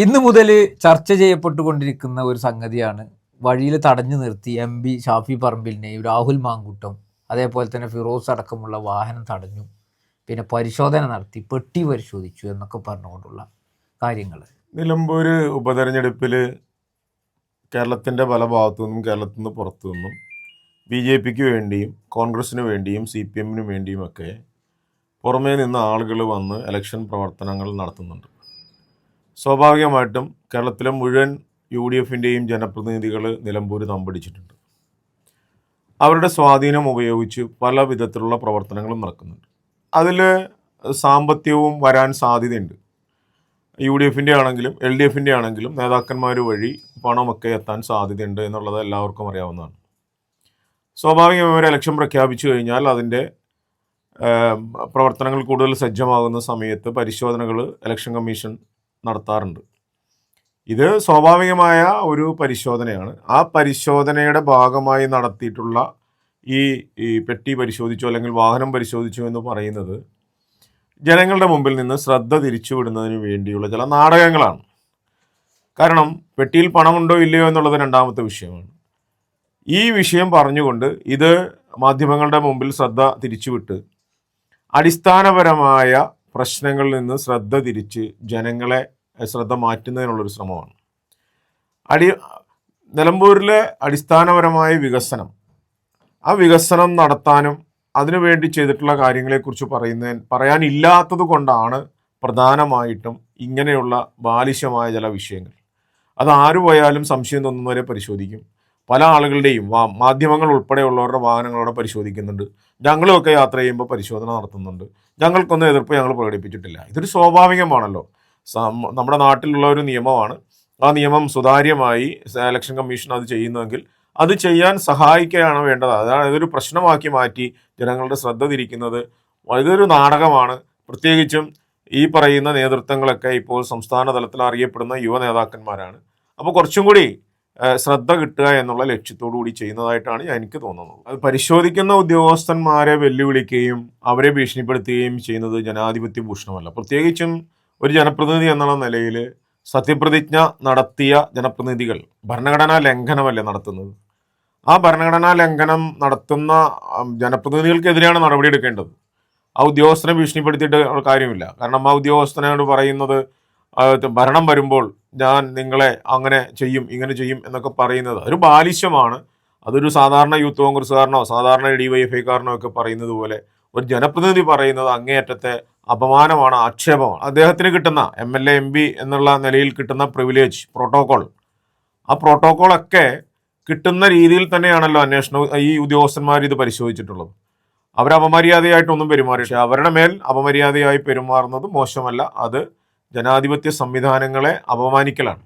ഇന്നു മുതൽ ചർച്ച ചെയ്യപ്പെട്ടുകൊണ്ടിരിക്കുന്ന ഒരു സംഗതിയാണ് വഴിയിൽ തടഞ്ഞു നിർത്തി ഷാഫി പറമ്പിലിനെയും രാഹുൽ മാങ്കൂട്ടം അതേപോലെ തന്നെ ഫിറോസ് അടക്കമുള്ള വാഹനം തടഞ്ഞു, പിന്നെ പരിശോധന നടത്തി, പെട്ടി പരിശോധിച്ചു എന്നൊക്കെ പറഞ്ഞുകൊണ്ടുള്ള കാര്യങ്ങൾ. നിലമ്പൂർ ഉപതെരഞ്ഞെടുപ്പിൽ കേരളത്തിൻ്റെ പല ഭാഗത്തു നിന്നും കേരളത്തിൽ നിന്ന് പുറത്തു നിന്നും BJPക്ക് വേണ്ടിയും കോൺഗ്രസ്സിന് വേണ്ടിയും CPMന് വേണ്ടിയുമൊക്കെ പുറമേ നിന്ന് ആളുകൾ വന്ന് ഇലക്ഷൻ പ്രവർത്തനങ്ങൾ നടത്തുന്നുണ്ട്. സ്വാഭാവികമായിട്ടും കേരളത്തിലെ മുഴുവൻ UDFൻ്റെയും ജനപ്രതിനിധികൾ നിലമ്പൂർ തമ്പടിച്ചിട്ടുണ്ട്. അവരുടെ സ്വാധീനം ഉപയോഗിച്ച് പല വിധത്തിലുള്ള പ്രവർത്തനങ്ങളും നടക്കുന്നുണ്ട്. അതിൽ സാമ്പത്തികവും വരാൻ സാധ്യതയുണ്ട്. UDFൻ്റെ ആണെങ്കിലും LDFൻ്റെ ആണെങ്കിലും നേതാക്കന്മാർ വഴി പണമൊക്കെ എത്താൻ സാധ്യതയുണ്ട് എന്നുള്ളത് എല്ലാവർക്കും അറിയാവുന്നതാണ്. സ്വാഭാവികമായി ഒരു ഇലക്ഷൻ പ്രഖ്യാപിച്ചു കഴിഞ്ഞാൽ അതിൻ്റെ പ്രവർത്തനങ്ങൾ കൂടുതൽ സജ്ജമാകുന്ന സമയത്ത് പരിശോധനകൾ ഇലക്ഷൻ കമ്മീഷൻ നടത്താറുണ്ട്. ഇത് സ്വാഭാവികമായ ഒരു പരിശോധനയാണ്. ആ പരിശോധനയുടെ ഭാഗമായി നടത്തിയിട്ടുള്ള ഈ പെട്ടി പരിശോധിച്ചു അല്ലെങ്കിൽ വാഹനം പരിശോധിച്ചു എന്ന് പറയുന്നത് ജനങ്ങളുടെ മുമ്പിൽ നിന്ന് ശ്രദ്ധ തിരിച്ചുവിടുന്നതിന് വേണ്ടിയുള്ള ചില നാടകങ്ങളാണ്. കാരണം പെട്ടിയിൽ പണമുണ്ടോ ഇല്ലയോ എന്നുള്ളത് രണ്ടാമത്തെ വിഷയമാണ്. ഈ വിഷയം പറഞ്ഞുകൊണ്ട് ഇത് മാധ്യമങ്ങളുടെ മുമ്പിൽ ശ്രദ്ധ തിരിച്ചുവിട്ട് അടിസ്ഥാനപരമായ പ്രശ്നങ്ങളിൽ നിന്ന് ശ്രദ്ധ തിരിച്ച് ജനങ്ങളെ ശ്രദ്ധ മാറ്റുന്നതിനുള്ളൊരു ശ്രമമാണ്. നിലമ്പൂരിലെ അടിസ്ഥാനപരമായ വികസനം, ആ വികസനം നടത്താനും അതിനുവേണ്ടി ചെയ്തിട്ടുള്ള കാര്യങ്ങളെക്കുറിച്ച് പറയാനില്ലാത്തത് കൊണ്ടാണ് പ്രധാനമായിട്ടും ഇങ്ങനെയുള്ള ബാലിശമായ ചില വിഷയങ്ങൾ. അത് ആര് പോയാലും സംശയം തോന്നുന്നവരെ പരിശോധിക്കും. പല ആളുകളുടെയും മാധ്യമങ്ങൾ ഉൾപ്പെടെയുള്ളവരുടെ വാഹനങ്ങളോടെ പരിശോധിക്കുന്നുണ്ട്. ഞങ്ങളുമൊക്കെ യാത്ര ചെയ്യുമ്പോൾ പരിശോധന നടത്തുന്നുണ്ട്. ഞങ്ങൾക്കൊന്നും എതിർപ്പ് ഞങ്ങൾ പ്രകടിപ്പിച്ചിട്ടില്ല. ഇതൊരു സ്വാഭാവികമാണല്ലോ, നമ്മുടെ നാട്ടിലുള്ള ഒരു നിയമമാണ്. ആ നിയമം സുതാര്യമായി ഇലക്ഷൻ കമ്മീഷൻ അത് ചെയ്യുന്നതെങ്കിൽ അത് ചെയ്യാൻ സഹായിക്കുകയാണ് വേണ്ടത്. അതാണ് ഇതൊരു പ്രശ്നമാക്കി മാറ്റി ജനങ്ങളുടെ ശ്രദ്ധ തിരിക്കുന്നത്. ഇതൊരു നാടകമാണ്. പ്രത്യേകിച്ചും ഈ പറയുന്ന നേതൃത്വങ്ങളൊക്കെ ഇപ്പോൾ സംസ്ഥാന തലത്തിൽ അറിയപ്പെടുന്ന യുവ നേതാക്കന്മാരാണ്. അപ്പോൾ കുറച്ചും കൂടി ശ്രദ്ധ കിട്ടുക എന്നുള്ള ലക്ഷ്യത്തോടു കൂടി ചെയ്യുന്നതായിട്ടാണ് എനിക്ക് തോന്നുന്നത്. അത് പരിശോധിക്കുന്ന ഉദ്യോഗസ്ഥന്മാരെ വെല്ലുവിളിക്കുകയും അവരെ ഭീഷണിപ്പെടുത്തുകയും ചെയ്യുന്നത് ജനാധിപത്യ ഭൂഷണമല്ല. പ്രത്യേകിച്ചും ഒരു ജനപ്രതിനിധി എന്നുള്ള നിലയിൽ സത്യപ്രതിജ്ഞ നടത്തിയ ജനപ്രതിനിധികൾ ഭരണഘടനാ ലംഘനമല്ലേ നടത്തുന്നത്? ആ ഭരണഘടനാ ലംഘനം നടത്തുന്ന ജനപ്രതിനിധികൾക്കെതിരെയാണ് നടപടിയെടുക്കേണ്ടത്. ആ ഉദ്യോഗസ്ഥനെ ഭീഷണിപ്പെടുത്തിയിട്ട് കാര്യമില്ല. കാരണം ആ ഉദ്യോഗസ്ഥനോട് പറയുന്നത് ഭരണം വരുമ്പോൾ ഞാൻ നിങ്ങളെ അങ്ങനെ ചെയ്യും ഇങ്ങനെ ചെയ്യും എന്നൊക്കെ പറയുന്നത് ഒരു ബാലിശ്യമാണ്. അതൊരു സാധാരണ യൂത്ത് കോൺഗ്രസ്സുകാരനോ സാധാരണ DYFIക്കാരനോ ഒക്കെ പറയുന്നത് പോലെ ഒരു ജനപ്രതിനിധി പറയുന്നത് അങ്ങേയറ്റത്തെ അപമാനമാണ്, ആക്ഷേപമാണ്. അദ്ദേഹത്തിന് കിട്ടുന്ന MLA MP എന്നുള്ള നിലയിൽ കിട്ടുന്ന പ്രിവിലേജ് പ്രോട്ടോകോൾ, ആ പ്രോട്ടോകോളൊക്കെ കിട്ടുന്ന രീതിയിൽ തന്നെയാണല്ലോ ഈ ഉദ്യോഗസ്ഥന്മാർ ഇത് പരിശോധിച്ചിട്ടുള്ളത്. അവർ അപമര്യാദയായിട്ടൊന്നും പെരുമാറി, പക്ഷേ അവരുടെ മേൽ അപമര്യാദയായി പെരുമാറുന്നത് മോശമല്ല. അത് ജനാധിപത്യ സംവിധാനങ്ങളെ അപമാനിക്കലാണ്.